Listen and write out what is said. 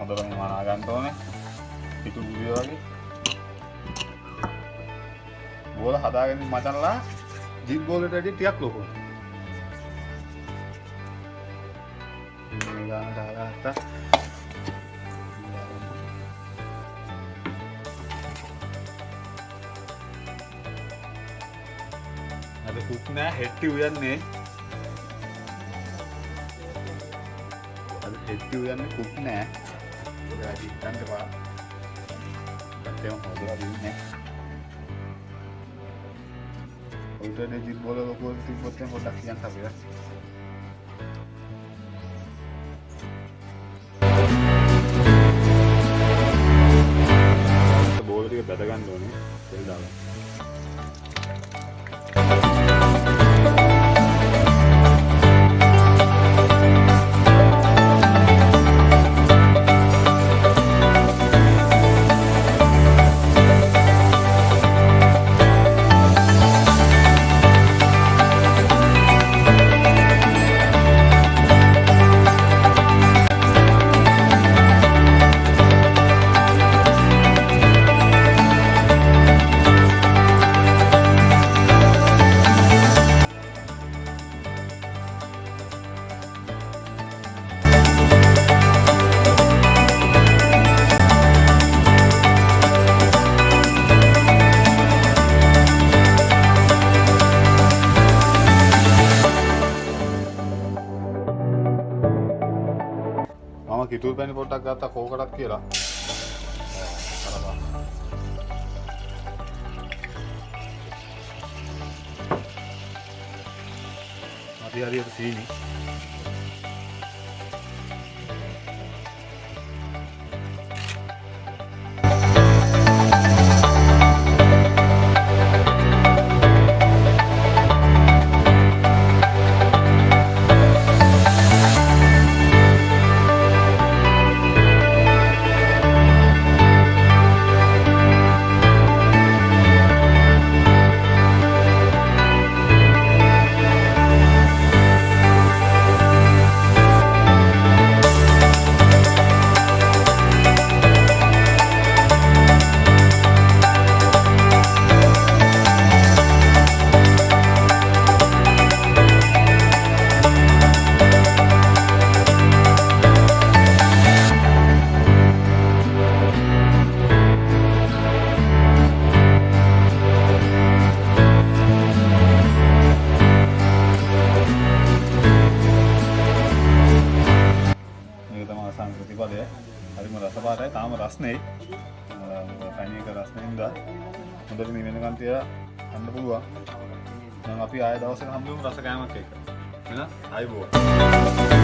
හොඳටම මනා ගන්න ඕනේ. පිටු ගුලිය වගේ. බෝල හදාගෙන මචන්ලා ජිත් බෝලට වැඩි ටිකක් ලොකුයි. මේ ගානට හදාගත්තා. අද කුක් නෑ හෙට්ටි උයන්නේ. හෙට්ටි උයන්නේ කුක් නෑ. ඒක හිතන්න බා. දැන් හොදලා දින්නේ. උඩනේ ජිත් බෝල ලොකු තිබ්බොත් නම් පොඩ්ඩක් කියන්න අපිට. බෝල ටික බැද ගන්න ඕනේ. තෙල් දාලා. කිතුල් පැණි පොඩ්ඩක් ගත්තා කෝකටත් කියලා. අපි හරියට සීනි. හරිම රසපාතයි තාම රස්නේ. පැණි එක රස්නේ ඉඳලා හොඳට මේ වෙනකන් තියලා ගන්න පුළුවන්. දැන් අපි ආයෙ දවසක හම්බෙමු රස කෑමක් එක්ක. එහෙනම් ආයිබෝ.